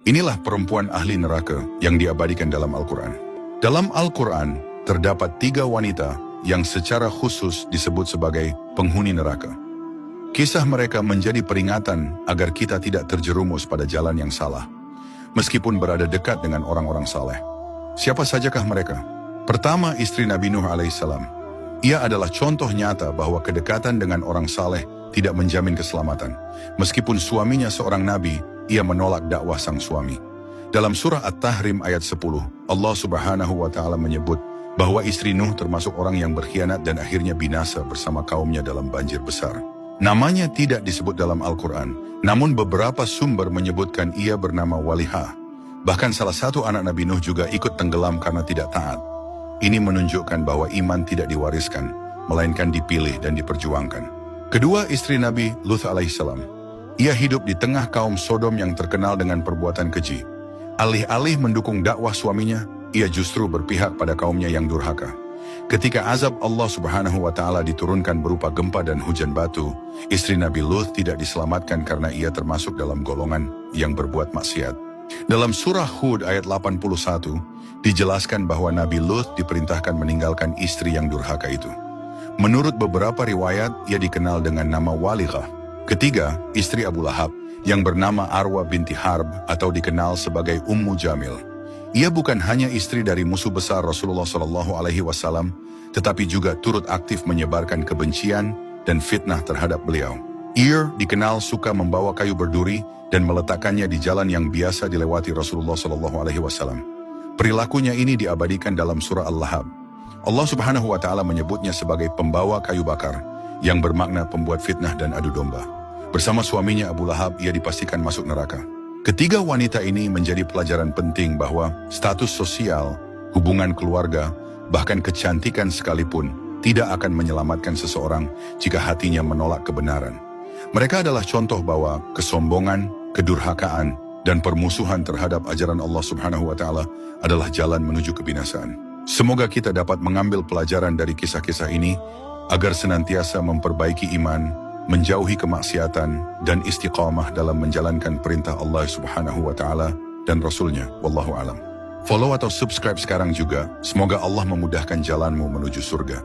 Inilah perempuan ahli neraka yang diabadikan dalam Al-Quran. Dalam Al-Quran, terdapat 3 wanita yang secara khusus disebut sebagai penghuni neraka. Kisah mereka menjadi peringatan agar kita tidak terjerumus pada jalan yang salah, meskipun berada dekat dengan orang-orang saleh. Siapa sajakah mereka? Pertama, istri Nabi Nuh alaihissalam. Ia adalah contoh nyata bahwa kedekatan dengan orang saleh tidak menjamin keselamatan. Meskipun suaminya seorang nabi, ia menolak dakwah sang suami. Dalam surah At-Tahrim ayat 10, Allah Subhanahu wa Ta'ala menyebut bahwa istri Nuh termasuk orang yang berkhianat dan akhirnya binasa bersama kaumnya dalam banjir besar. Namanya tidak disebut dalam Al-Quran, namun beberapa sumber menyebutkan ia bernama Walihah. Bahkan salah satu anak Nabi Nuh juga ikut tenggelam karena tidak taat. Ini menunjukkan bahwa iman tidak diwariskan, melainkan dipilih dan diperjuangkan. Kedua, istri Nabi Lut alaihissalam. Ia hidup di tengah kaum Sodom yang terkenal dengan perbuatan keji. Alih-alih mendukung dakwah suaminya, ia justru berpihak pada kaumnya yang durhaka. Ketika azab Allah Subhanahu wa Ta'ala diturunkan berupa gempa dan hujan batu, istri Nabi Lut tidak diselamatkan karena ia termasuk dalam golongan yang berbuat maksiat. Dalam surah Hud ayat 81, dijelaskan bahwa Nabi Lut diperintahkan meninggalkan istri yang durhaka itu. Menurut beberapa riwayat, ia dikenal dengan nama Walihah. Ketiga, istri Abu Lahab, yang bernama Arwa binti Harb atau dikenal sebagai Ummu Jamil. Ia bukan hanya istri dari musuh besar Rasulullah SAW, tetapi juga turut aktif menyebarkan kebencian dan fitnah terhadap beliau. Ia dikenal suka membawa kayu berduri dan meletakkannya di jalan yang biasa dilewati Rasulullah SAW. Perilakunya ini diabadikan dalam surah Al-Lahab. Allah Subhanahu wa Ta'ala menyebutnya sebagai pembawa kayu bakar, yang bermakna pembuat fitnah dan adu domba. Bersama suaminya Abu Lahab, ia dipastikan masuk neraka. Ketiga wanita ini menjadi pelajaran penting bahwa status sosial, hubungan keluarga, bahkan kecantikan sekalipun tidak akan menyelamatkan seseorang jika hatinya menolak kebenaran. Mereka adalah contoh bahwa kesombongan, kedurhakaan, dan permusuhan terhadap ajaran Allah Subhanahu wa Ta'ala adalah jalan menuju kebinasaan. Semoga kita dapat mengambil pelajaran dari kisah-kisah ini agar senantiasa memperbaiki iman, menjauhi kemaksiatan, dan istiqamah dalam menjalankan perintah Allah Subhanahu wa Ta'ala dan Rasul-Nya. Wallahu alam. Follow atau subscribe sekarang juga. Semoga Allah memudahkan jalanmu menuju surga.